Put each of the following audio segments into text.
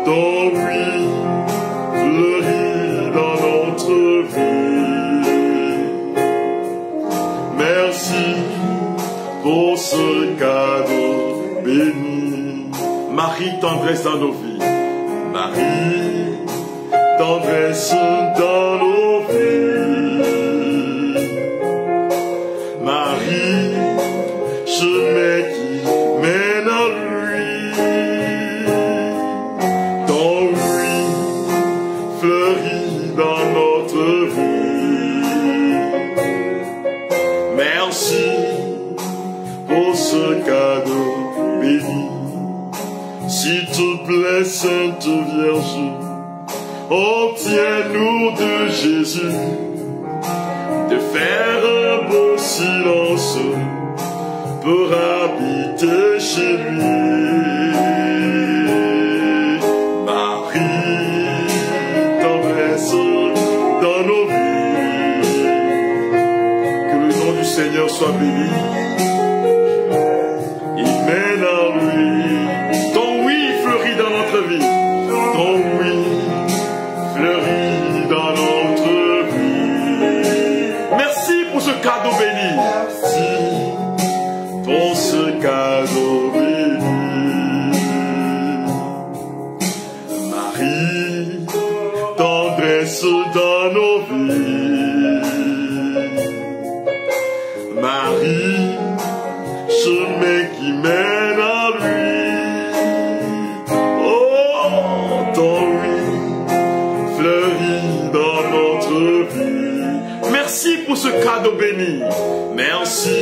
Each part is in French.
ton oui fleurit dans notre vie. Merci pour ce cadeau béni. Marie, tendresse dans nos vies. Marie, tendresse dans nos vies. Marie, chemin qui mène à lui. Ton oui fleurit dans notre vie. Merci pour ce cadeau béni. S'il te plaît, Sainte Vierge, obtiens-nous de Jésus de faire un beau silence pour habiter chez lui. Marie, tendresse dans nos vies. Que le nom du Seigneur soit béni. Il mène à lui. Ton oui fleurit dans notre vie. Ton oui fleurit dans notre vie. Merci pour ce cadeau béni. Merci pour ce cadeau béni. Marie, tendresse dans nos vies. Marie, chemin qui mène à lui. Oh, ton oui fleurit dans notre vie. Merci pour ce cadeau béni. Merci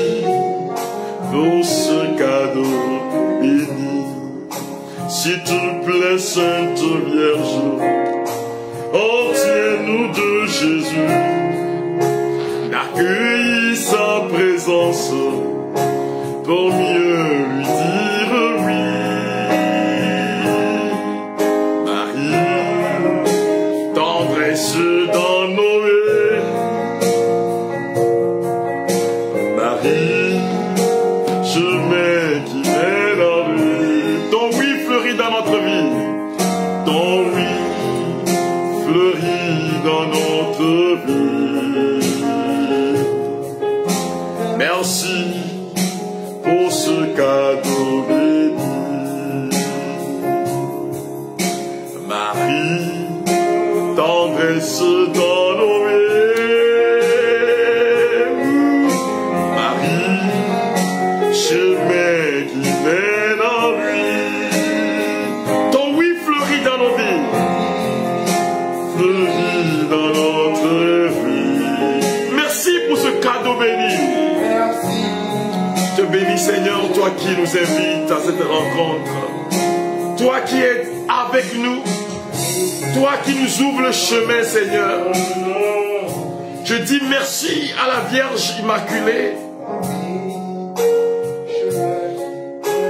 pour ce cadeau béni. S'il te plaît, Sainte Vierge, obtiens-nous de Jésus d'accueillir sa présence pour mieux lui dire oui. Marie, tendresse dans nos vies. Marie, chemin qui mène à lui. Ton oui fleurit dans notre vie. Ton oui fleurit dans notre vie. Merci pour ce cadeau béni. Marie, tendresse dans nos vies. Marie, chemin qui mène à lui. Ton oui fleurit dans nos vies. Fleurit dans notre vie. Merci pour ce cadeau béni. Je te bénis, Seigneur, toi qui nous invites à cette rencontre. Toi qui es avec nous. Toi qui nous ouvres le chemin, Seigneur. Je dis merci à la Vierge Immaculée.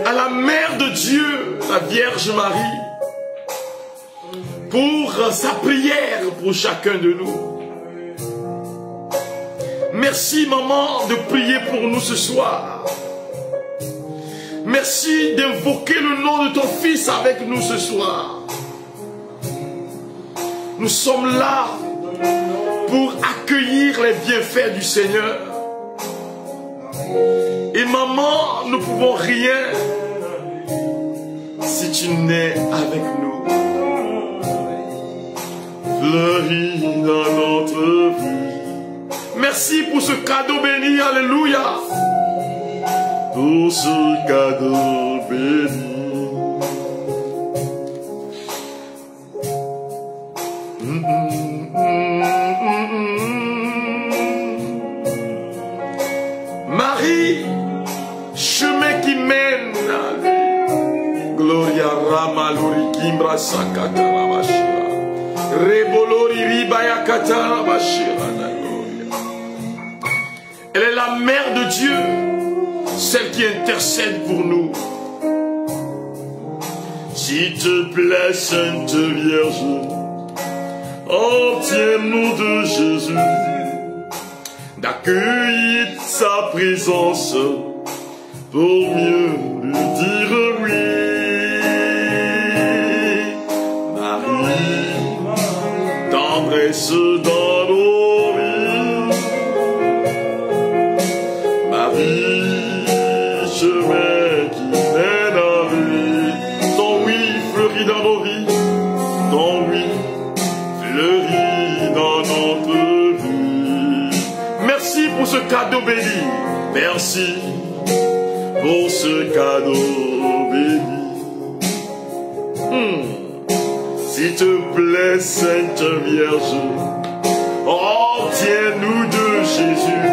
À la Mère de Dieu, la Vierge Marie. Pour sa prière pour chacun de nous. Merci, maman, de prier pour nous ce soir. Merci d'invoquer le nom de ton Fils avec nous ce soir. Nous sommes là pour accueillir les bienfaits du Seigneur. Et maman, nous ne pouvons rien si tu n'es avec nous. Fleuris dans notre vie. Merci pour ce cadeau béni, alléluia. Pour ce cadeau béni. Marie, chemin qui mène à lui. Gloria Rama Lori Kimbra Sakata Rabashira. Rebolori Ribaya Kata Rabashira. Elle est la mère de Dieu, celle qui intercède pour nous. S'il te plaît, Sainte Vierge, obtiens-nous de Jésus d'accueillir sa présence pour mieux lui dire oui. tendresse dans nos vies. Marie, chemin qui mène à lui. Ton oui fleurit dans nos vies. Ton oui fleurit dans notre vie. Merci pour ce cadeau béni. Merci pour ce cadeau béni. S'il te plaît, Sainte Vierge, retiens-nous de Jésus,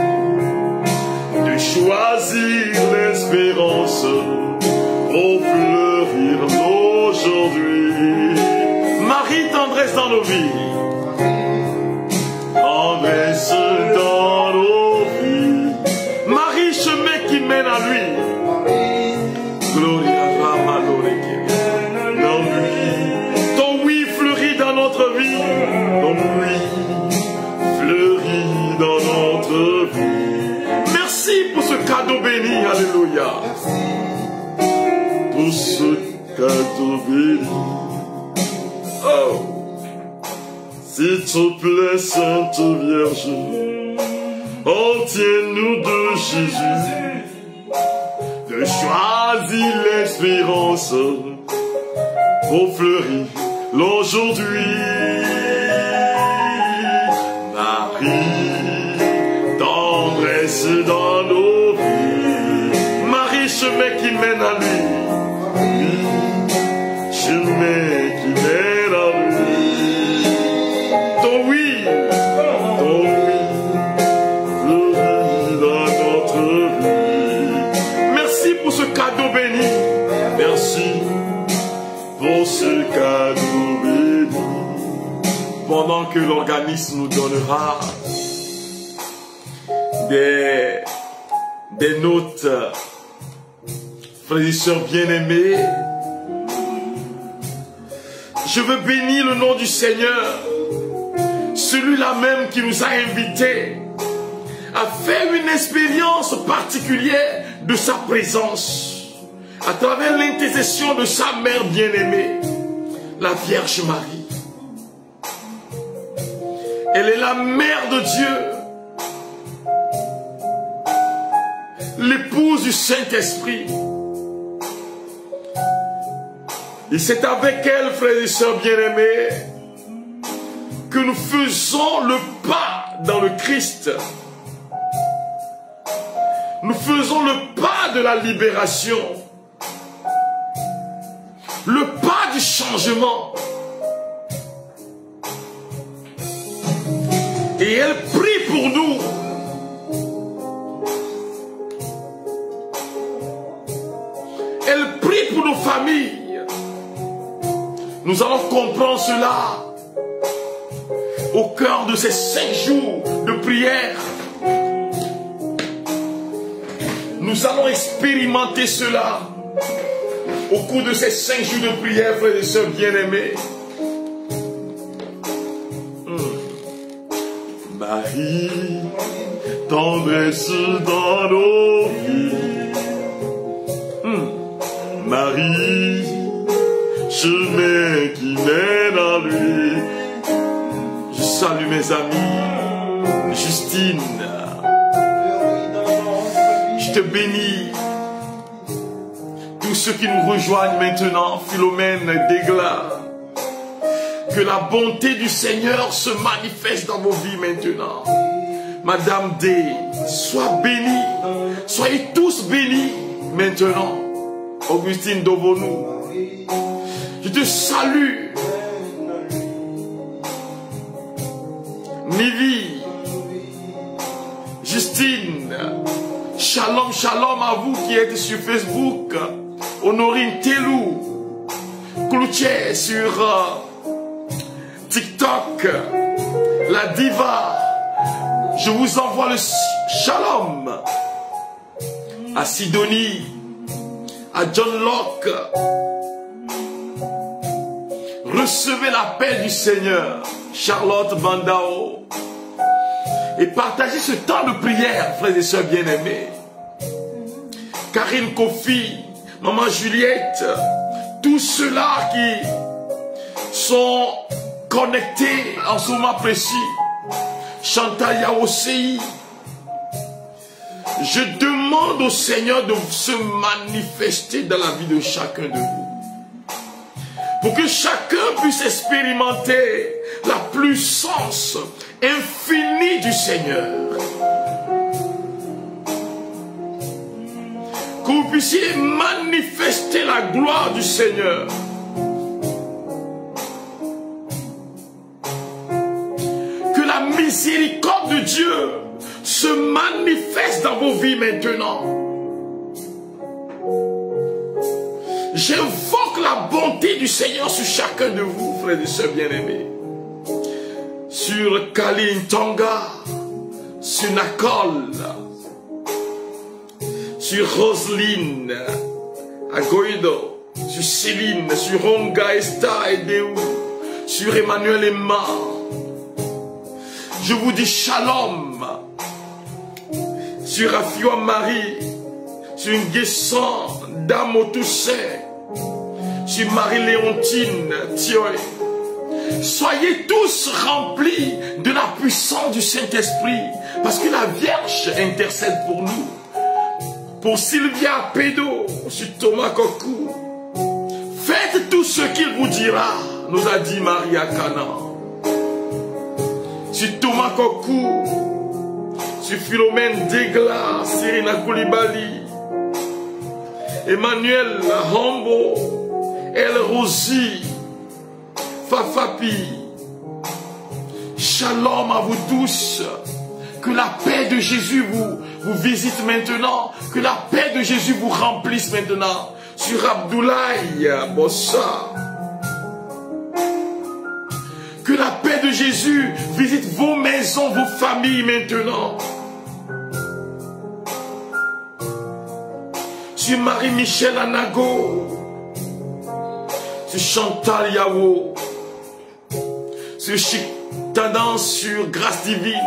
de choisir l'espérance pour fleurir aujourd'hui. Marie, tendresse dans nos vies, tendresse dans nos vies. Marie, chemin qui mène à lui. Gloria dans lui. Ton oui fleurit dans notre vie. Ton oui fleurit dans notre vie. Merci pour ce cadeau béni. Alléluia. Pour ce cadeau béni. Oh. S'il te plaît, Sainte Vierge, retiens-nous de Jésus, de choisir l'espérance pour fleurir l'aujourd'hui. Marie, tendresse dans nos vies. Marie, chemin qui mène à lui. Chemin qui mène à lui. Ton oui fleurit dans notre vie. Merci pour ce cadeau béni. Merci pour ce cadeau béni. Pendant que l'organisme nous donnera des notes, frères et sœurs bien-aimés, je veux bénir le nom du Seigneur, celui-là même qui nous a invités à faire une expérience particulière de sa présence à travers l'intercession de sa mère bien-aimée, la Vierge Marie. Elle est la mère de Dieu, l'épouse du Saint-Esprit. Et c'est avec elle, frères et sœurs bien-aimés, que nous faisons le pas dans le Christ. Nous faisons le pas de la libération, le pas du changement. Et elle prie pour nous. Elle prie pour nos familles. Nous allons comprendre cela au cœur de ces 5 jours de prière. Nous allons expérimenter cela au cours de ces 5 jours de prière, frères et sœurs bien-aimés. Marie, tendresse dans nos vies. Marie, chemin qui mène à lui. Je salue mes amis. Justine, je te bénis. Tous ceux qui nous rejoignent maintenant, Philomène, Dégla, que la bonté du Seigneur se manifeste dans vos vies maintenant. Madame D, sois bénie. Soyez tous bénis maintenant. Augustine Dovonou, je te salue. Nivi, Justine, shalom, shalom à vous qui êtes sur Facebook. Honorine Telou, Cloutier sur TikTok, la diva. Je vous envoie le shalom à Sidonie, à John Locke. Recevez la paix du Seigneur, Charlotte Bandao, et partagez ce temps de prière, frères et sœurs bien-aimés. Karine Kofi, Maman Juliette, tous ceux-là qui sont connectés en ce moment précis. Chantal Yaosei. Je demande au Seigneur de se manifester dans la vie de chacun de vous. Pour que chacun puisse expérimenter la puissance infinie du Seigneur. Que vous puissiez manifester la gloire du Seigneur. Que la miséricorde de Dieu se manifeste dans vos vies maintenant. J'invoque la bonté du Seigneur sur chacun de vous, frères et sœurs bien-aimés. Sur Kaline Tonga, sur Nicole, sur Roselyne, Agoido, sur Céline, sur Ronga, Esta et Déou, sur Emmanuel Emma. Je vous dis shalom. Sur Afioa Marie, sur Nguessan, Damo Toussaint, sur Marie-Léontine Thioé. Soyez tous remplis de la puissance du Saint-Esprit, parce que la Vierge intercède pour nous. Pour Sylvia Pédo, sur Thomas Kokou. Faites tout ce qu'il vous dira, nous a dit Maria Cana. Sur Thomas Kokou, sur Philomène Degla, Serena Koulibaly, Emmanuel Rambo, El Rosie, Fafapi. Shalom à vous tous. Que la paix de Jésus vous visite maintenant. Que la paix de Jésus vous remplisse maintenant. Sur Abdoulaye Bossa. Que la paix de Jésus visite vos maisons, vos familles maintenant. Sur Marie-Michel Anago. Sur Chantal Yao. Sur Chic Tendance, sur Grâce Divine.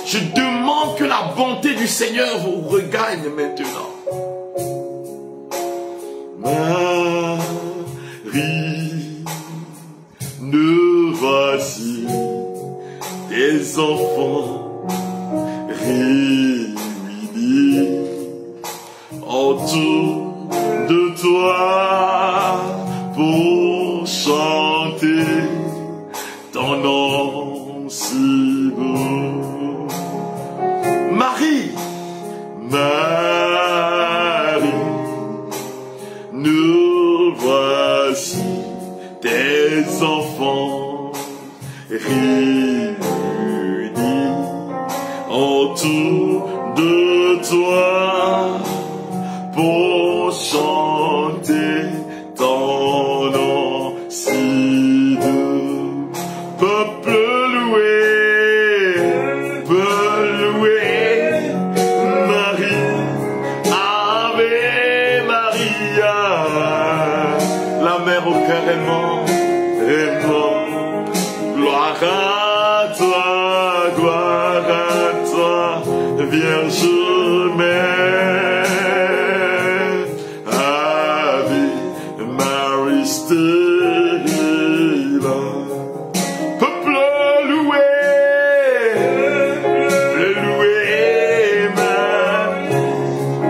Je demande que la bonté du Seigneur vous regagne maintenant. Marie, nous voici des enfants réunis autour de toi pour chanter ton nom si beau. Marie, Marie, nous voici tes enfants réunis autour de toi pour chanter ton nom si doux. Peuple loué, Marie, Ave Maria, la mère au cœur aimant, gloire à toi, Vierge mère, Ave Marie Stella. Peuple loué,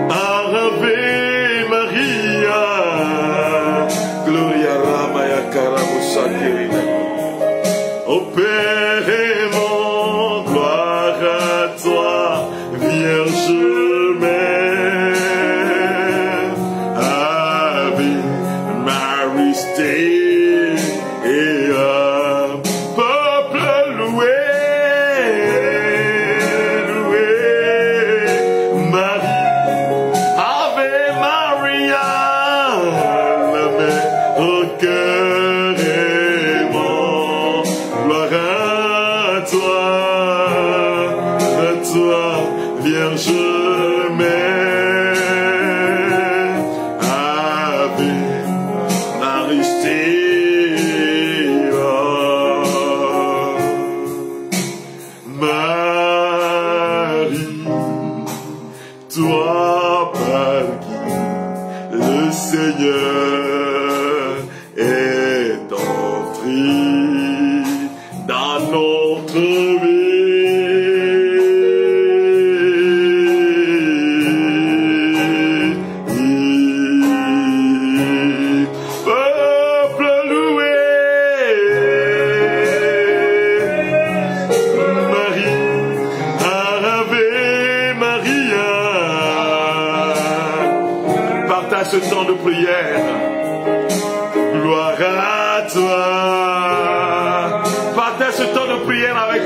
Ave Maria, Gloria Ramaya Karamusa Kirina. Au Père aimant, gloire à toi, Vierge mère, Ave Marie Stella. Peuple loué, Marie, Ave Maria, la mère au cœur aimant, gloire à toi, Vierge mère, Ave Marie Stella. Marie, toi par qui le Seigneur est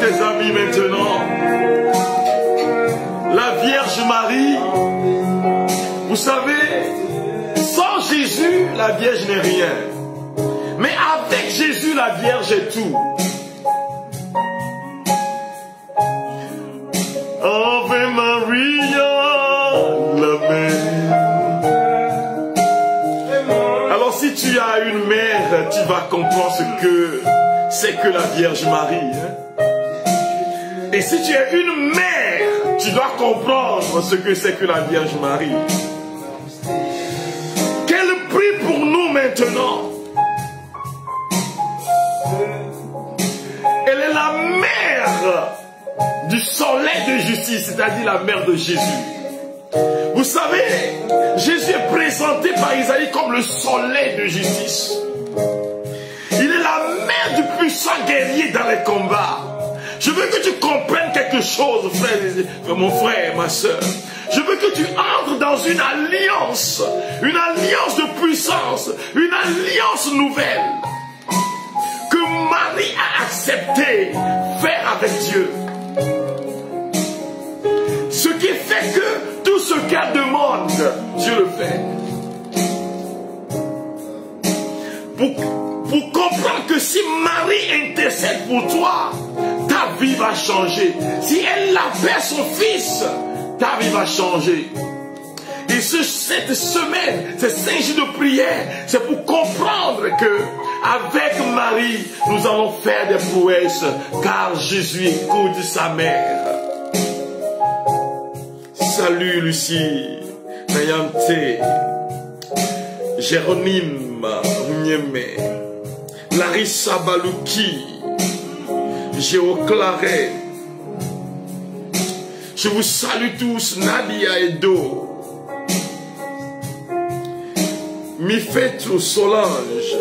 tes amis maintenant. La Vierge Marie, vous savez, sans Jésus, la Vierge n'est rien. Mais avec Jésus, la Vierge est tout. Ave Maria, la mère. Alors si tu as une mère, tu vas comprendre ce que c'est que la Vierge Marie. Hein? Et si tu es une mère, tu dois comprendre ce que c'est que la Vierge Marie. Qu'elle prie pour nous maintenant. Elle est la mère du soleil de justice, c'est-à-dire la mère de Jésus. Vous savez, Jésus est présenté par Isaïe comme le soleil de justice. Il est la mère du puissant guerrier dans les combats. Je veux que tu comprennes quelque chose, frère, mon frère, ma soeur. Je veux que tu entres dans une alliance de puissance, une alliance nouvelle que Marie a accepté faire avec Dieu. Ce qui fait que tout ce qu'elle demande, Dieu le fait. Pour comprendre que si Marie intercède pour toi, ta vie va changer. Si elle appelle son fils, ta vie va changer. Et cette semaine, ces 5 jours de prière, c'est pour comprendre que avec Marie, nous allons faire des prouesses, car Jésus écoute sa mère. Salut Lucie, Nayante, Jérôme Nieme, Larissa Balouki, Géoclaré. Je vous salue tous, Nadia Edo, Mifetou Solange,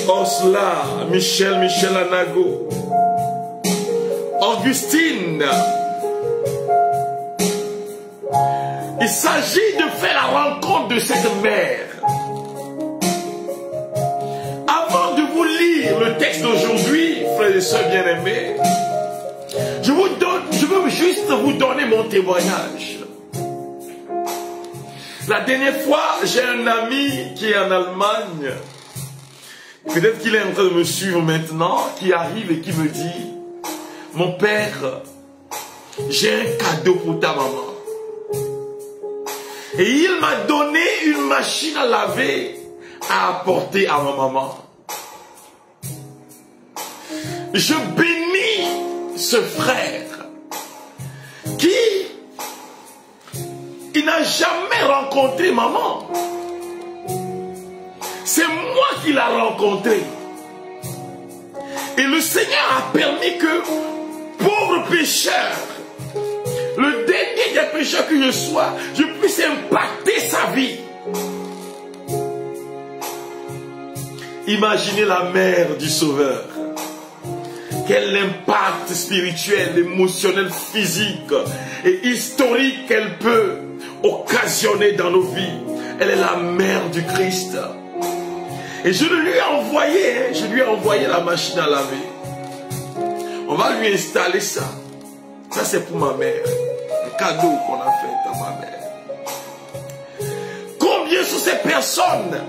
Osla, Michel Anago, Augustine. Il s'agit de faire la rencontre de cette mère. Avant de vous lire le texte d'aujourd'hui, frères et sœurs bien-aimés, je veux juste vous donner mon témoignage. La dernière fois, j'ai un ami qui est en Allemagne, peut-être qu'il est en train de me suivre maintenant, qui arrive et qui me dit, mon père, j'ai un cadeau pour ta maman. Et il m'a donné une machine à laver à apporter à ma maman. Je bénis ce frère qui il n'a jamais rencontré maman. C'est moi qui l'ai rencontré. Et le Seigneur a permis que, pauvre pécheur, le dernier des pécheurs que je sois, je puisse impacter sa vie. Imaginez la mère du Sauveur. Quel impact spirituel, émotionnel, physique et historique qu'elle peut occasionner dans nos vies. Elle est la mère du Christ. Et je lui ai envoyé la machine à laver. On va lui installer ça. Ça c'est pour ma mère. Le cadeau qu'on a fait à ma mère. Combien sont ces personnes?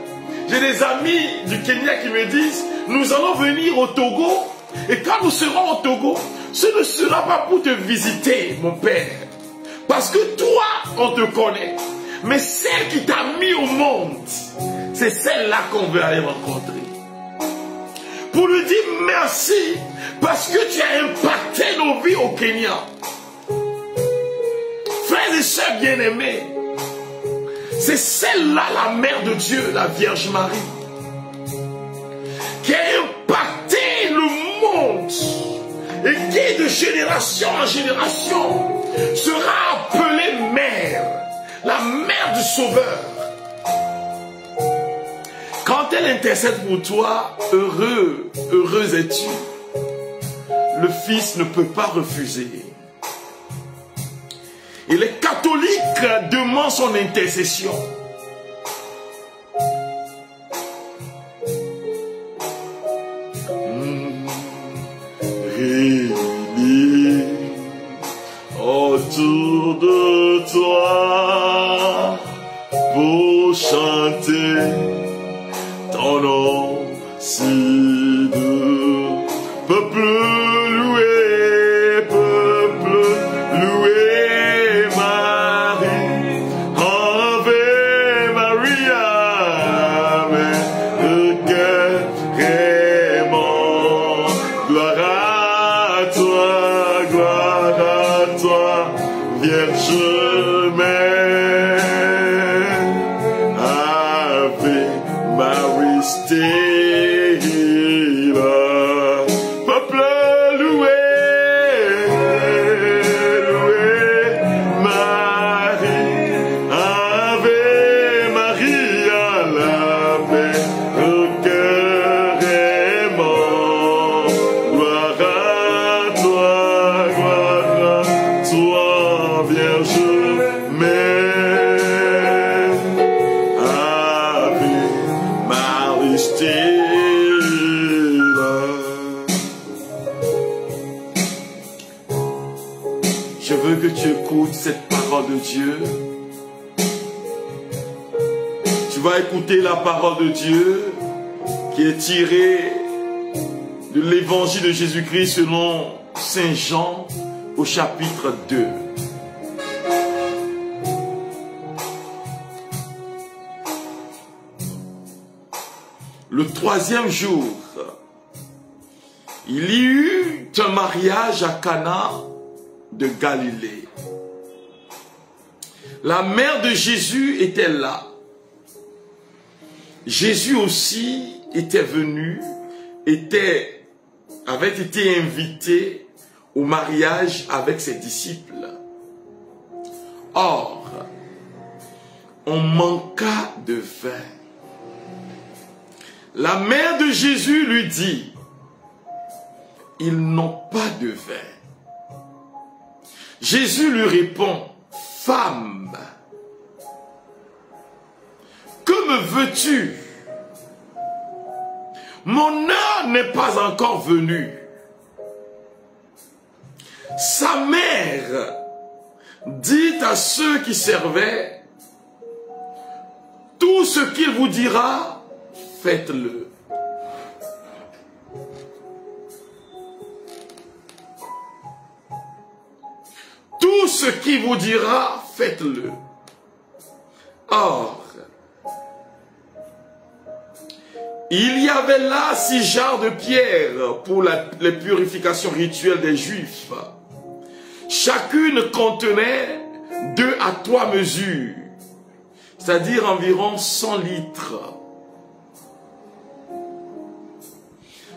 J'ai des amis du Kenya qui me disent, nous allons venir au Togo. Et quand nous serons au Togo, ce ne sera pas pour te visiter, mon père. Parce que toi, on te connaît. Mais celle qui t'a mis au monde, c'est celle-là qu'on veut aller rencontrer. Pour lui dire merci, parce que tu as impacté nos vies au Kenya. Frères et sœurs bien-aimés, c'est celle-là, la mère de Dieu, la Vierge Marie, qui a impacté le monde et qui, de génération en génération, sera appelée mère, la mère du Sauveur. Quand elle intercède pour toi, heureuse es-tu. Le Fils ne peut pas refuser. Et les catholiques demandent son intercession. Peuple, louez, louez Marie, Ave Maria, la paix, le cœur aimant. Gloire à toi, Vierge mère. Ave Marie Stella. Je veux que tu écoutes cette parole de Dieu. Tu vas écouter la parole de Dieu qui est tirée de l'évangile de Jésus-Christ selon Saint Jean au chapitre 2. Le troisième jour, il y eut un mariage à Cana de Galilée. La mère de Jésus était là. Jésus aussi était venu, avait été invité au mariage avec ses disciples. Or, on manqua de vin. La mère de Jésus lui dit, ils n'ont pas de vin. Jésus lui répond, femme, que me veux-tu? Mon heure n'est pas encore venue. Sa mère dit à ceux qui servaient, tout ce qu'il vous dira, faites-le. Tout ce qu'il vous dira, faites-le. Or, il y avait là 6 jarres de pierre pour les purifications rituelles des Juifs. Chacune contenait 2 à 3 mesures, c'est-à-dire environ 100 litres.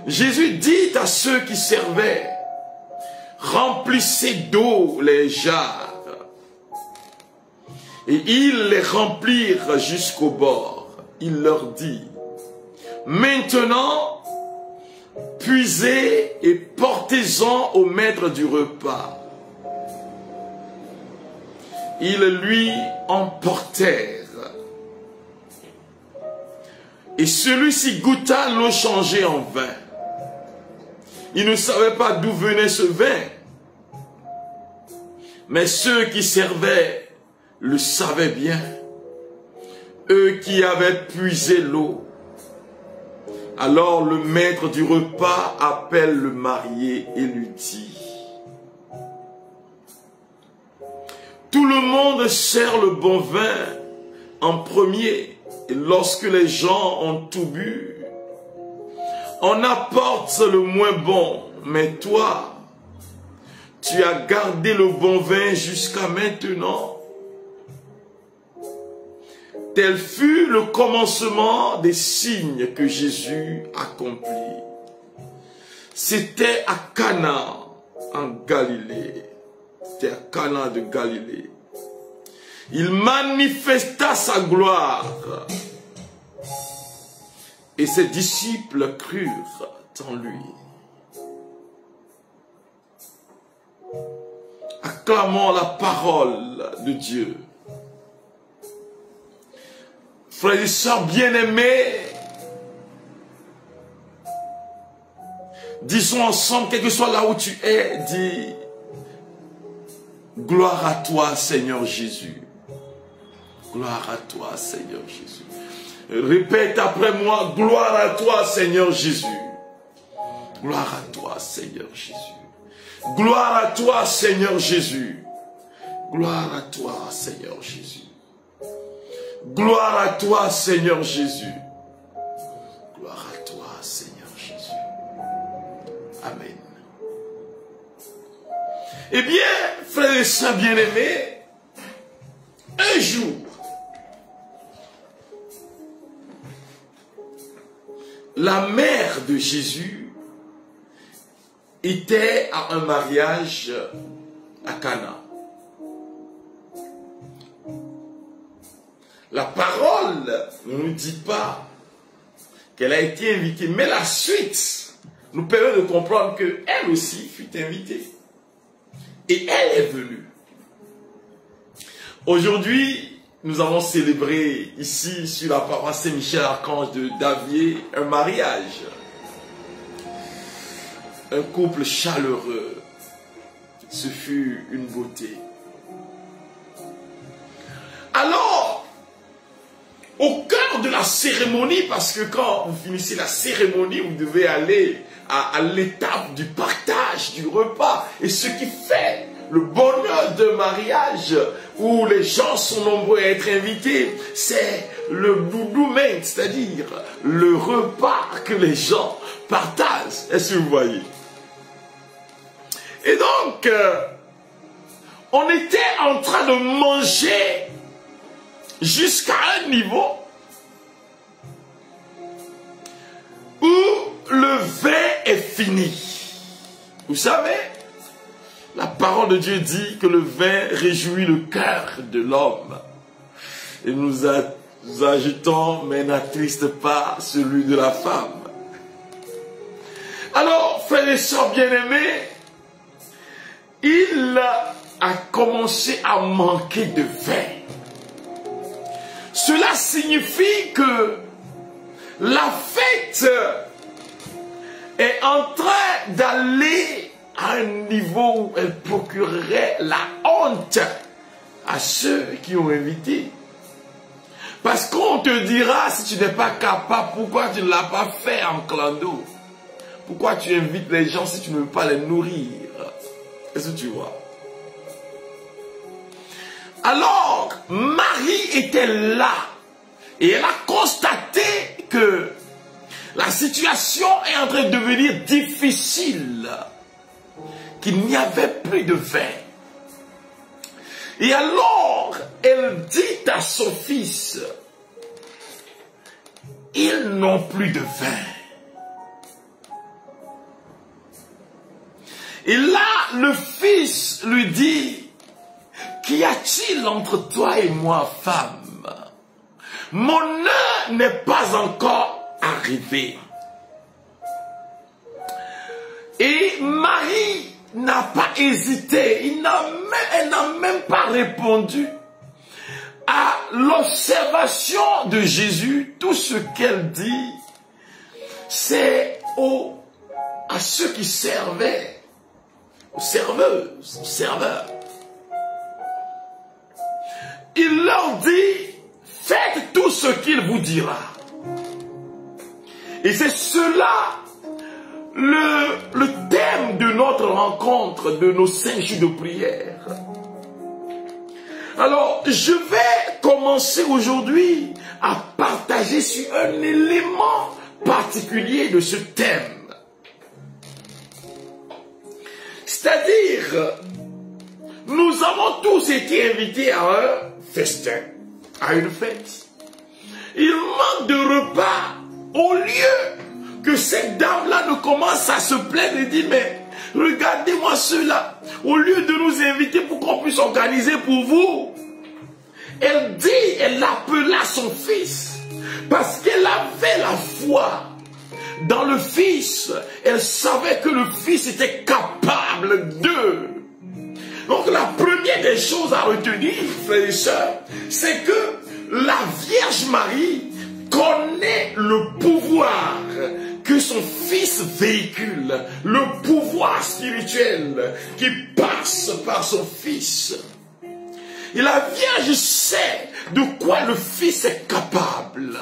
Jésus dit à ceux qui servaient, remplissez d'eau les jarres. Et ils les remplirent jusqu'au bord. Il leur dit, maintenant, puisez et portez-en au maître du repas. Ils lui emportèrent. Et celui-ci goûta l'eau changée en vin. Il ne savait pas d'où venait ce vin. Mais ceux qui servaient le savaient bien. Eux qui avaient puisé l'eau. Alors le maître du repas appelle le marié et lui dit, tout le monde sert le bon vin en premier, et lorsque les gens ont tout bu, on apporte le moins bon, mais toi, tu as gardé le bon vin jusqu'à maintenant. Tel fut le commencement des signes que Jésus accomplit. C'était à Cana, en Galilée. C'était à Cana de Galilée. Il manifesta sa gloire. Et ses disciples crurent en lui. Acclamons la parole de Dieu. Frères et sœurs bien-aimés, disons ensemble, quel que soit là où tu es, dis, gloire à toi Seigneur Jésus. Gloire à toi Seigneur Jésus. Répète après moi, gloire à toi Seigneur Jésus. Gloire à toi Seigneur Jésus. Gloire à toi Seigneur Jésus. Gloire à toi Seigneur Jésus. Gloire à toi Seigneur Jésus. Gloire à toi Seigneur Jésus. Amen. Eh bien, frères et sœurs bien-aimés, un jour, la mère de Jésus était à un mariage à Cana. La parole ne nous dit pas qu'elle a été invitée, mais la suite nous permet de comprendre qu'elle aussi fut invitée. Et elle est venue. Aujourd'hui, nous avons célébré ici, sur la paroisse Saint-Michel-Archange de Davier, un mariage. Un couple chaleureux. Ce fut une beauté. Alors, au cœur de la cérémonie, parce que quand vous finissez la cérémonie, vous devez aller à l'étape du partage, du repas. Et ce qui fait le bonheur de mariage, où les gens sont nombreux à être invités, c'est le doudoumen, c'est-à-dire le repas que les gens partagent. Est-ce que vous voyez? Et donc, on était en train de manger jusqu'à un niveau où le vin est fini. Vous savez, la parole de Dieu dit que le vin réjouit le cœur de l'homme. Et nous ajoutons, mais n'attriste pas celui de la femme. Alors, frères et sœurs bien-aimés, il a commencé à manquer de vin. Cela signifie que la fête est en train d'aller à un niveau où elle procurerait la honte à ceux qui ont invité. Parce qu'on te dira, si tu n'es pas capable, pourquoi tu ne l'as pas fait en clando? Pourquoi tu invites les gens si tu ne veux pas les nourrir? Est-ce que tu vois? Alors, Marie était là et elle a constaté que la situation est en train de devenir difficile, qu'il n'y avait plus de vin. Et alors, elle dit à son fils, ils n'ont plus de vin. Et là, le fils lui dit, qu'y a-t-il entre toi et moi, femme? Mon heure n'est pas encore arrivée. Et Marie n'a pas hésité, elle n'a même pas répondu à l'observation de Jésus. Tout ce qu'elle dit, c'est à ceux qui servaient, aux serveuses, aux serveurs. Il leur dit, faites tout ce qu'il vous dira. Et c'est cela le thème de notre rencontre, de nos 5 jours de prière. Alors, je vais commencer aujourd'hui à partager sur un élément particulier de ce thème. C'est-à-dire, nous avons tous été invités à un festin, à une fête. Il manque de repas. Au lieu que cette dame-là ne commence à se plaindre et dire, mais regardez-moi ceux-là, au lieu de nous inviter pour qu'on puisse organiser pour vous, elle dit, elle appela son fils, parce qu'elle avait la foi dans le fils. Elle savait que le fils était capable de. Donc la première des choses à retenir, frères et sœurs, c'est que la Vierge Marie connaît le pouvoir que son fils véhicule, le pouvoir spirituel qui passe par son fils. Et la Vierge sait de quoi le fils est capable.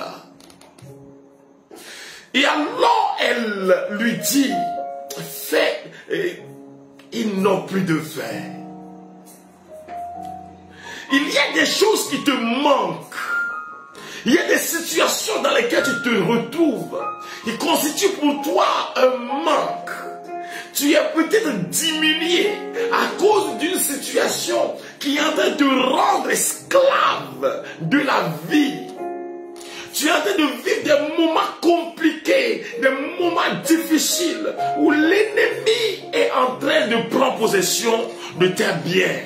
Et alors elle lui dit, ils n'ont plus de vin. Il y a des choses qui te manquent. Il y a des situations dans lesquelles tu te retrouves. Qui constituent pour toi un manque. Tu es peut-être diminué à cause d'une situation qui est en train de te rendre esclave de la vie. Tu es en train de vivre des moments compliqués, des moments difficiles, où l'ennemi est en train de prendre possession de tes biens.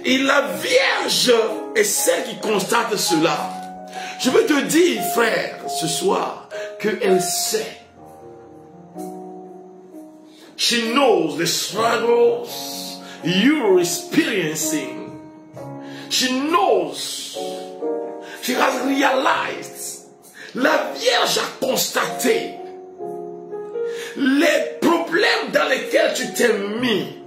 Et la Vierge est celle qui constate cela. Je veux te dire, frère, ce soir, qu'elle sait. She knows the struggles you're experiencing. She knows. She has realized. La Vierge a constaté les problèmes dans lesquels tu t'es mis.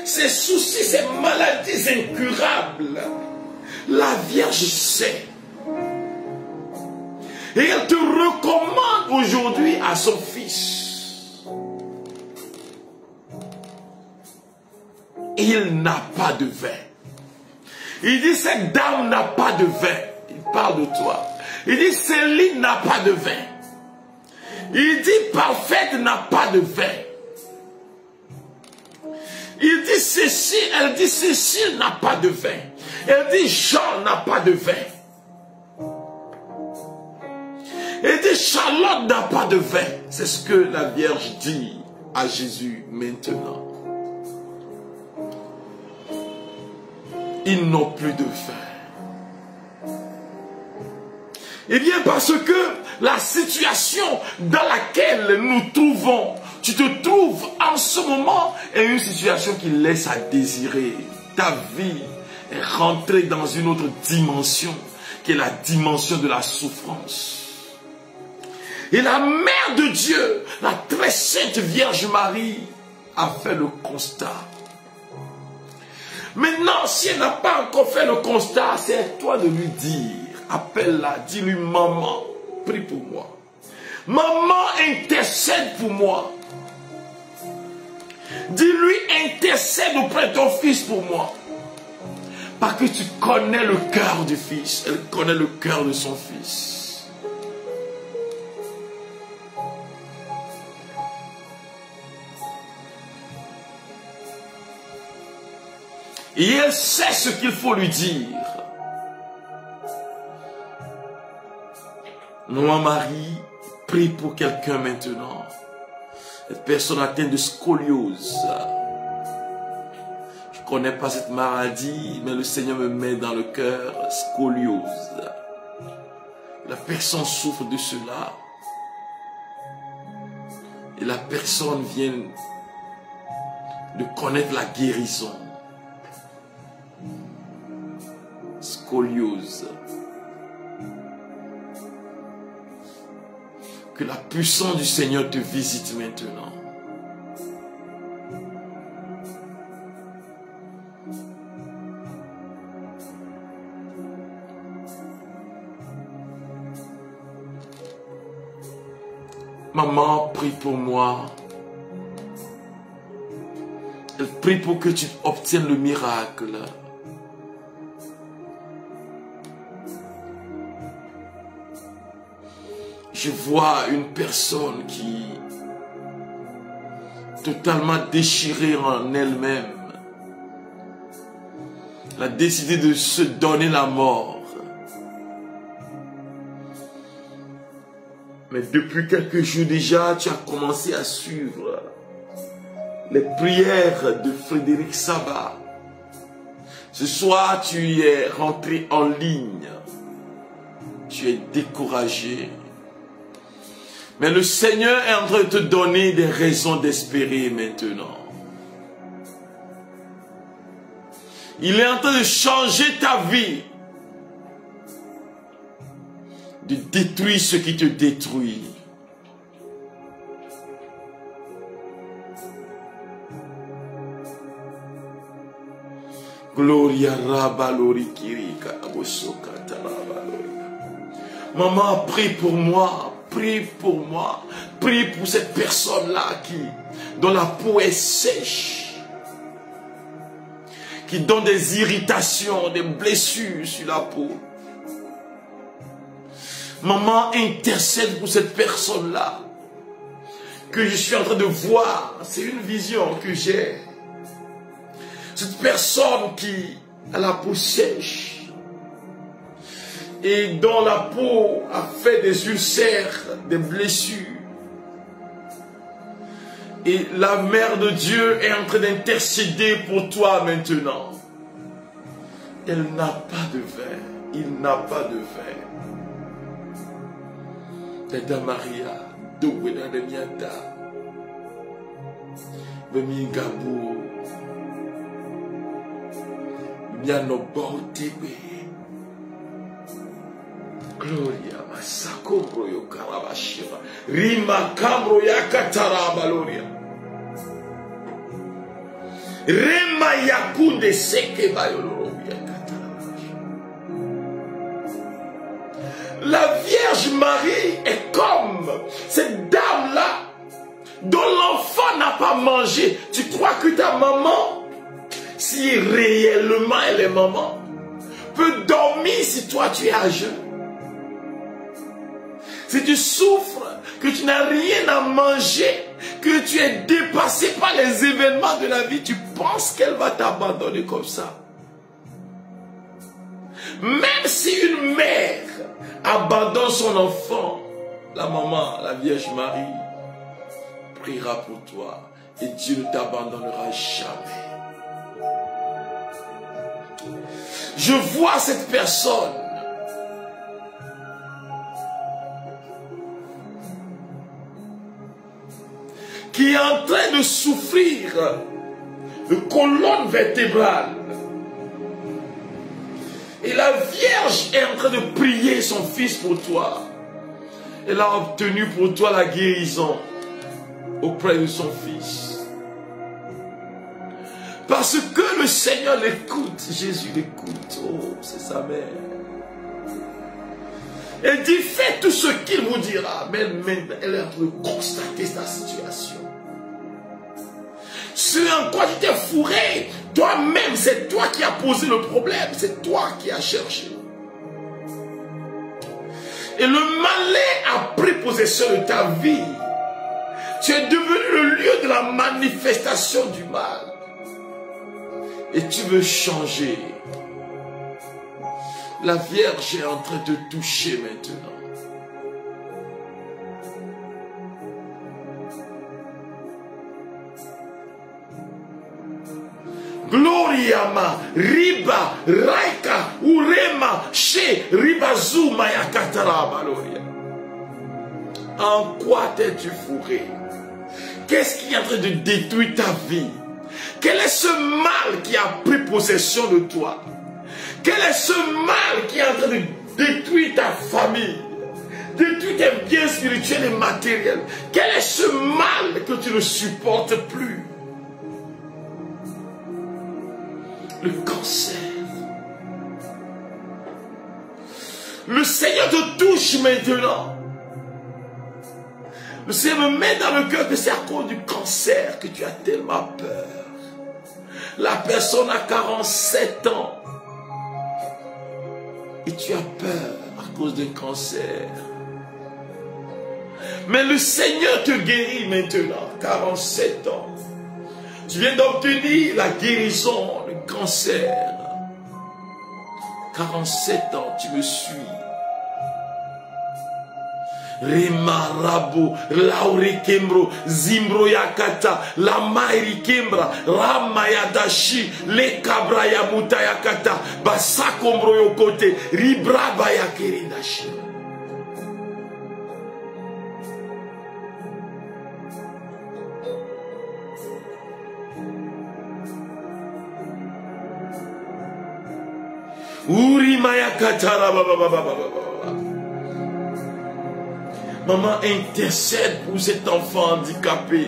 Ces soucis, ces maladies incurables. La Vierge sait. Et elle te recommande aujourd'hui à son fils. Il n'a pas de vin. Il dit, cette dame n'a pas de vin. Il parle de toi. Il dit, Céline n'a pas de vin. Il dit, Parfaite n'a pas de vin. Il dit, Cécile, elle dit, Cécile n'a pas de vin. Elle dit, Jean n'a pas de vin. Elle dit, Charlotte n'a pas de vin. C'est ce que la Vierge dit à Jésus maintenant. Ils n'ont plus de vin. Eh bien, parce que la situation dans laquelle nous trouvons, tu te trouves en ce moment, est une situation qui laisse à désirer. Ta vie est rentrée dans une autre dimension, qui est la dimension de la souffrance. Et la Mère de Dieu, la très sainte Vierge Marie, a fait le constat. Maintenant, si elle n'a pas encore fait le constat, c'est à toi de lui dire. Appelle-la, dis-lui, maman, prie pour moi. Maman, intercède pour moi. Dis-lui, intercède auprès de ton fils pour moi. Parce que tu connais le cœur du fils. Elle connaît le cœur de son fils. Et elle sait ce qu'il faut lui dire. Maman Marie, prie pour quelqu'un maintenant. Cette personne atteinte de scoliose. Je ne connais pas cette maladie, mais le Seigneur me met dans le cœur scoliose. La personne souffre de cela. Et la personne vient de connaître la guérison. Scoliose. Que la puissance du Seigneur te visite maintenant. Maman, prie pour moi. Elle prie pour que tu obtiennes le miracle. Je vois une personne qui, totalement déchirée en elle-même, a décidé de se donner la mort. Mais depuis quelques jours déjà, tu as commencé à suivre les prières de Frédéric Sabat. Ce soir, tu es rentré en ligne. Tu es découragé. Mais le Seigneur est en train de te donner des raisons d'espérer maintenant. Il est en train de changer ta vie. De détruire ce qui te détruit. Gloria Rabalori Kirika Abosoka Tarabalori. Maman, prie pour moi. Prie pour moi. Prie pour cette personne-là dont la peau est sèche. Qui donne des irritations, des blessures sur la peau. Maman, intercède pour cette personne-là. Que je suis en train de voir. C'est une vision que j'ai. Cette personne qui a la peau sèche. et dont la peau a fait des ulcères, des blessures. Et la Mère de Dieu est en train d'intercéder pour toi maintenant. Elle n'a pas de vin. Il n'a pas de vin. Dada Maria, Douwena de Miata, Bemi Gabou, Miano Bautebe, Gloria Masakobro Yokarabashira, Rima Kamro Yakatara Baloria, Rema Yakunde Seke Bayoloro Yakatara. La Vierge Marie est comme cette dame-là dont l'enfant n'a pas mangé. Tu crois que ta maman, si réellement elle est maman, peut dormir si toi tu es à jeun? Si tu souffres, que tu n'as rien à manger, que tu es dépassé par les événements de la vie, tu penses qu'elle va t'abandonner comme ça? Même si une mère abandonne son enfant, la maman, la Vierge Marie, priera pour toi et Dieu ne t'abandonnera jamais. Je vois cette personne qui est en train de souffrir de colonne vertébrale. Et la Vierge est en train de prier son fils pour toi. Elle a obtenu pour toi la guérison auprès de son fils. Parce que le Seigneur l'écoute, Jésus l'écoute. Oh, c'est sa mère. Elle dit, faites tout ce qu'il vous dira. Mais elle est en train de constater sa situation. Ce en quoi tu t'es fourré, toi-même, c'est toi qui as posé le problème. C'est toi qui as cherché. Et le malin a pris possession de ta vie. Tu es devenu le lieu de la manifestation du mal. Et tu veux changer. La Vierge est en train de te toucher maintenant. Gloriama, Riba, Raika, Urema, She, Ribazu, Mayakatara, Baloria. En quoi t'es-tu fourré? Qu'est-ce qui est en train de détruire ta vie? Quel est ce mal qui a pris possession de toi? Quel est ce mal qui est en train de détruire ta famille? Détruire tes biens spirituels et matériels? Quel est ce mal que tu ne supportes plus? Le cancer. Le Seigneur te touche maintenant. Le Seigneur me met dans le cœur que c'est à cause du cancer que tu as tellement peur. La personne a 47 ans. Et tu as peur à cause d'un cancer. Mais le Seigneur te guérit maintenant. 47 ans. Tu viens d'obtenir la guérison du cancer. 47 ans, tu me suis. Rema Rabo, Laure Kembro, Zimbro Yakata, La Mairi Kembra, Ramayadashi, Le Kabra Yamuta Yakata, Basakombro Yokote, Ribraba Yakerindashi. Uri Mayakata, Maman, intercède pour cet enfant handicapé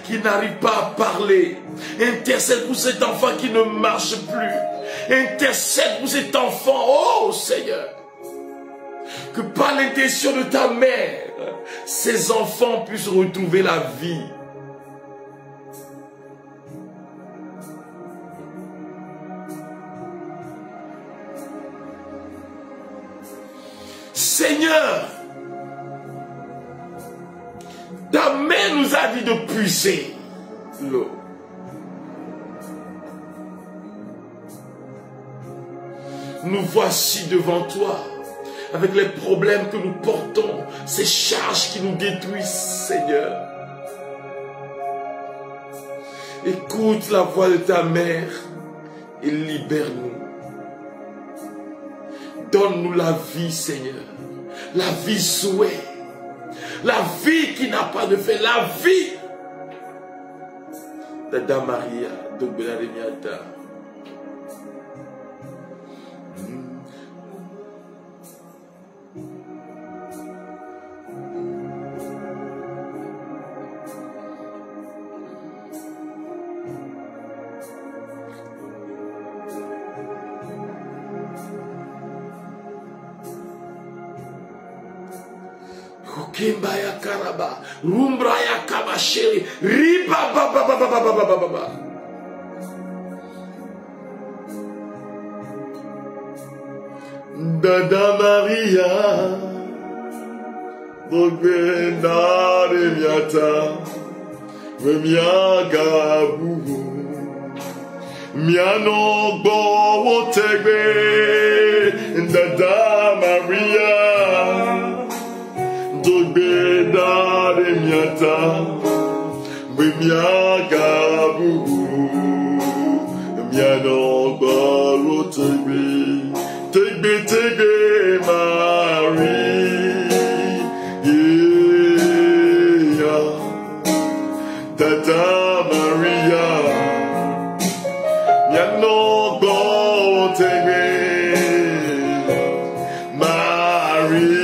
qui n'arrive pas à parler. Intercède pour cet enfant qui ne marche plus. Intercède pour cet enfant, oh Seigneur. Que par l'intention de ta mère, ces enfants puissent retrouver la vie. Seigneur, ta main nous a dit de puiser l'eau. Nous voici devant toi. avec les problèmes que nous portons, ces charges qui nous détruisent, Seigneur. Écoute la voix de ta mère et libère-nous. Donne-nous la vie, Seigneur. La vie souhait. La vie qui n'a pas de fin. La vie. Dada Maria, Dogbela Remiata. Kimbaya karaba, rumbraya kabashiri, riba ba ba ba ba ba ba ba ba ba. Dada Maria, Dogbena Remiata, Remiagabu, Miano Bo Tegbe, Dada Maria. Dogbena Remiata, Miagabu, Miano Bo Tegbe, Tegbe Tegbe Marie, yeah, Dada Maria, Miano Bo Tegbe Marie.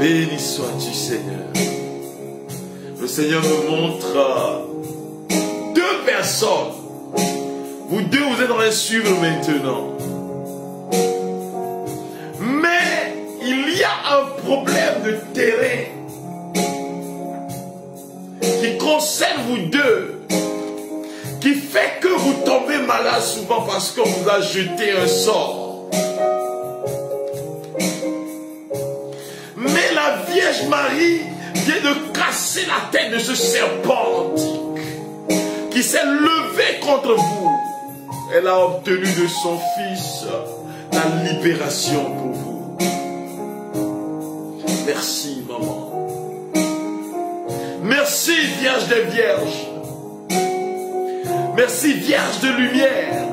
Béni sois-tu, Seigneur. Le Seigneur me montre deux personnes. Vous deux, vous êtes en train de suivre maintenant. Mais il y a un problème de terrain qui concerne vous deux, qui fait que vous tombez malade souvent parce qu'on vous a jeté un sort. Mais la Vierge Marie vient de casser la tête de ce serpent qui s'est levé contre vous. Elle a obtenu de son Fils la libération pour vous. Merci, maman. Merci, Vierge des Vierges. Merci, Vierge de lumière.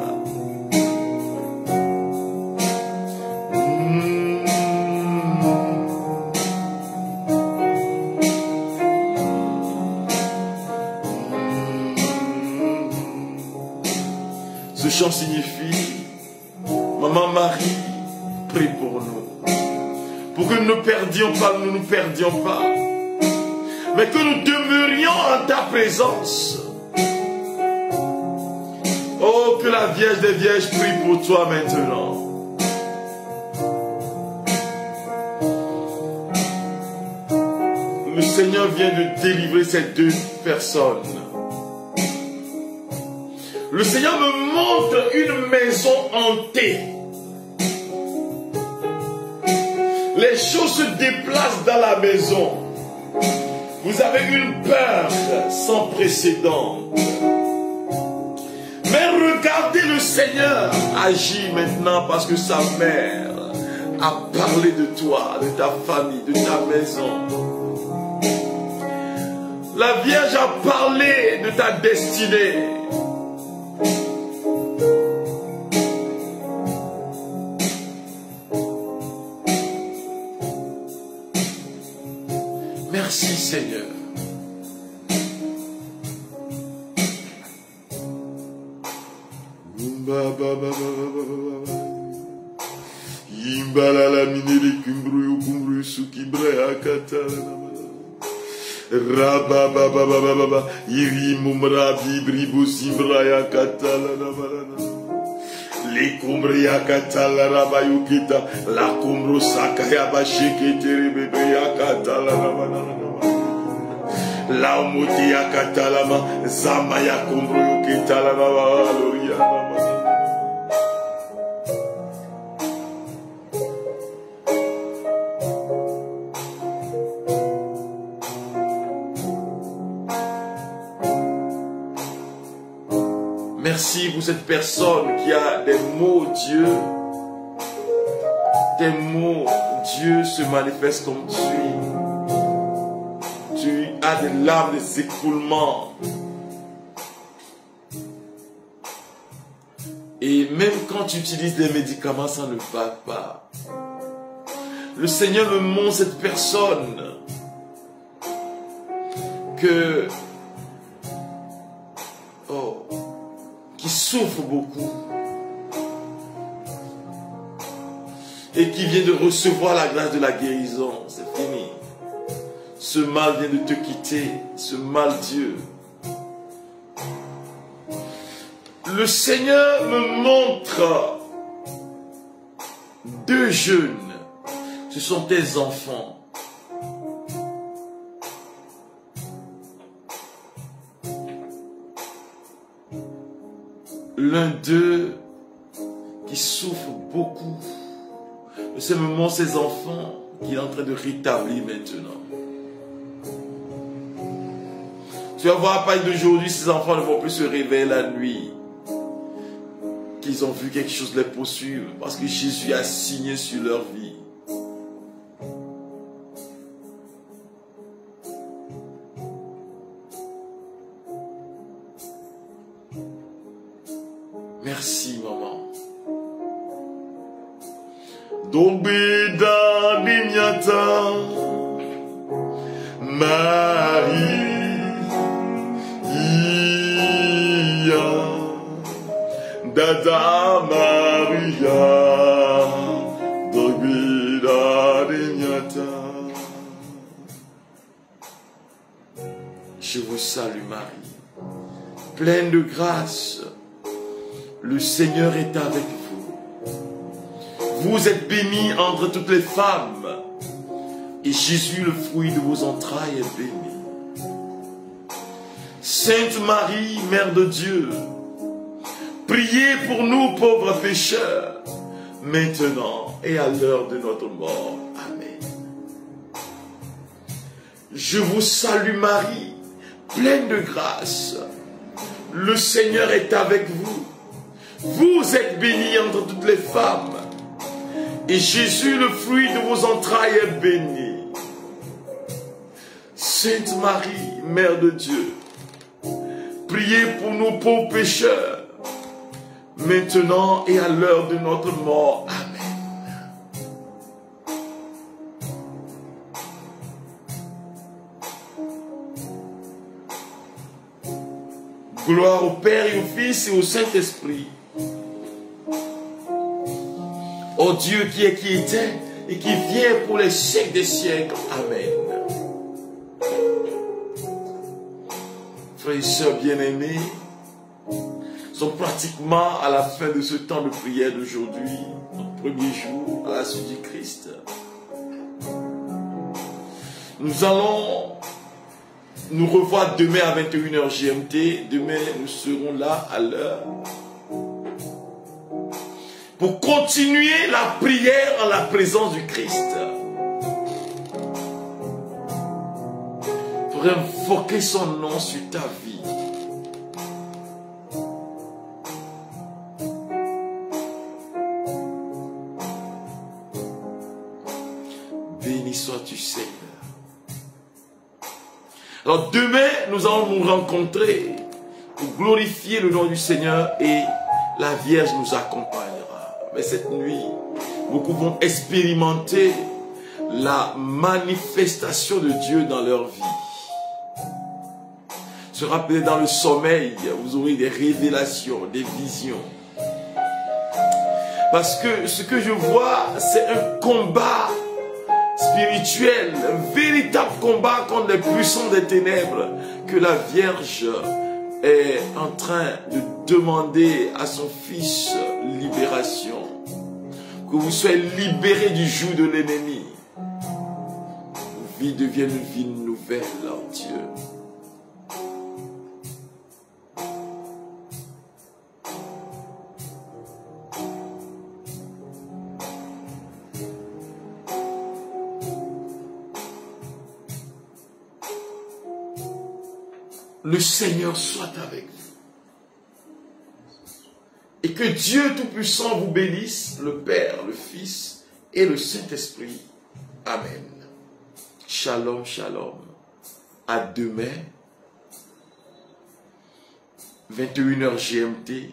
Ce chant signifie, Maman Marie, prie pour nous. Pour que nous ne perdions pas, mais que nous demeurions en ta présence. Oh, que la Vierge des Vierges prie pour toi maintenant. Le Seigneur vient de délivrer ces deux personnes. Le Seigneur me montre une maison hantée. Les choses se déplacent dans la maison. Vous avez une peur sans précédent. Mais regardez le Seigneur agir maintenant parce que sa mère a parlé de toi, de ta famille, de ta maison. La Vierge a parlé de ta destinée. Merci Seigneur. Yimbala la minere kumbru kumbru sukibre akata. Raba baba baba baba iri mumra bibri busimbra yakata la balana. Les kumbria katala rabayukita la kumbru sakaya bashike terebe yakata la balana. La umuti yakata ma zama ya kumbru yukita la baloria. Merci pour cette personne qui a des mots, Dieu. Des mots, Dieu se manifeste comme tu es. Tu as des larmes, des écoulements. Et même quand tu utilises des médicaments, ça ne va pas. Le Seigneur me montre cette personne qui souffre beaucoup et qui vient de recevoir la grâce de la guérison. C'est fini. Ce mal vient de te quitter, ce mal Dieu. Le Seigneur me montre deux jeunes. Ce sont tes enfants. L'un d'eux qui souffre beaucoup. Le Seigneur me montre ses enfants qu'il est en train de rétablir maintenant. Tu vas voir à partir d'aujourd'hui, ces enfants ne vont plus se réveiller la nuit. Qu'ils ont vu quelque chose les poursuivre parce que Jésus a signé sur leur vie. Merci, maman. Dobeda Binyata Maria Dada Maria Dobeda Binyata. Je vous salue Marie, pleine de grâce. Le Seigneur est avec vous. Vous êtes bénie entre toutes les femmes. Et Jésus, le fruit de vos entrailles, est béni. Sainte Marie, Mère de Dieu, priez pour nous pauvres pécheurs, maintenant et à l'heure de notre mort. Amen. Je vous salue Marie, pleine de grâce. Le Seigneur est avec vous. Vous êtes bénie entre toutes les femmes. Et Jésus, le fruit de vos entrailles, est béni. Sainte Marie, Mère de Dieu, priez pour nous pauvres pécheurs, maintenant et à l'heure de notre mort. Amen. Gloire au Père et au Fils et au Saint-Esprit. Ô Dieu qui est, qui était et qui vient pour les siècles des siècles. Amen. Frères et sœurs bien-aimés, sommes pratiquement à la fin de ce temps de prière d'aujourd'hui, notre premier jour à la suite du Christ. Nous allons nous revoir demain à 21h GMT. Demain, nous serons là à l'heure pour continuer la prière en la présence du Christ. Pour invoquer son nom sur ta vie. Béni sois-tu, Seigneur. Alors demain, nous allons nous rencontrer pour glorifier le nom du Seigneur et la Vierge nous accompagnera. Mais cette nuit, beaucoup vont expérimenter la manifestation de Dieu dans leur vie. Se rappeler dans le sommeil, vous aurez des révélations, des visions. Parce que ce que je vois, c'est un combat spirituel, un véritable combat contre les puissants des ténèbres que la Vierge est en train de demander à son Fils libération. Que vous soyez libérés du joug de l'ennemi. Vos vies deviennent une vie nouvelle en Dieu. Le Seigneur soit avec vous. Et que Dieu Tout-Puissant vous bénisse, le Père, le Fils et le Saint-Esprit. Amen. Shalom, shalom. À demain, 21h GMT.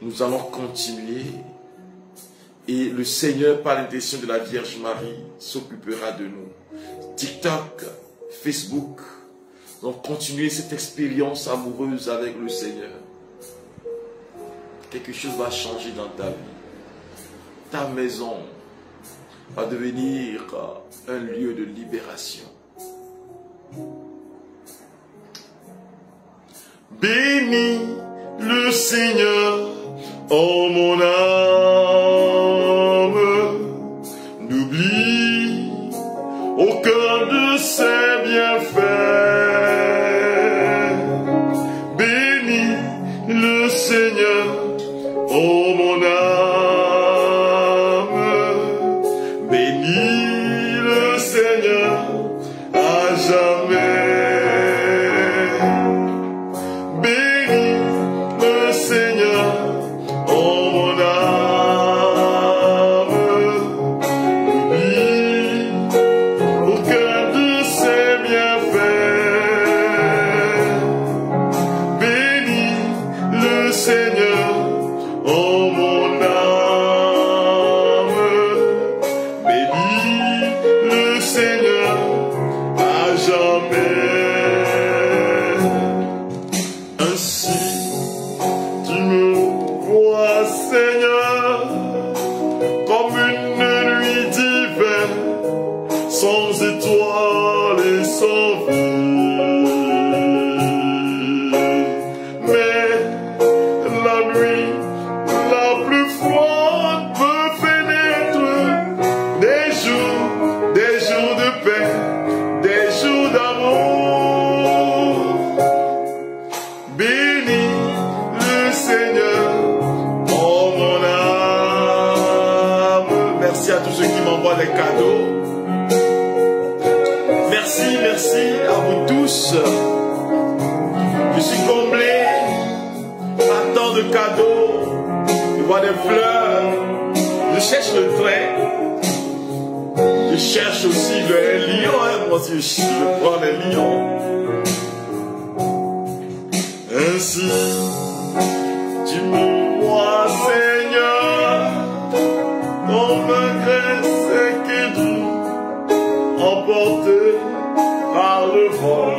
Nous allons continuer. Et le Seigneur, par l'intercession de la Vierge Marie, s'occupera de nous. TikTok, Facebook. Donc, continuez cette expérience amoureuse avec le Seigneur. Quelque chose va changer dans ta vie. Ta maison va devenir un lieu de libération. Bénis le Seigneur, oh mon âme. N'oublie aucun de ses bienfaits. Le Seigneur, oh mon âme, bénis le Seigneur à jamais. Bénis le Seigneur, oh mon âme, n'oublie aucun de ses bienfaits. Seigneur, oh mon âme, bénis le Seigneur à jamais. Ainsi, tu me vois, Seigneur, comme une nuit d'hiver, sans étoiles et sans vie. Merci à tous ceux qui m'envoient des cadeaux. Merci, merci à vous tous. Je suis comblé par tant de cadeaux. Je vois des fleurs. Je cherche le train. Je cherche aussi le lion. Moi aussi, je prends les lions. Ainsi, tu me vois, Seigneur, comme un grain sec et doux, emporté par le vent.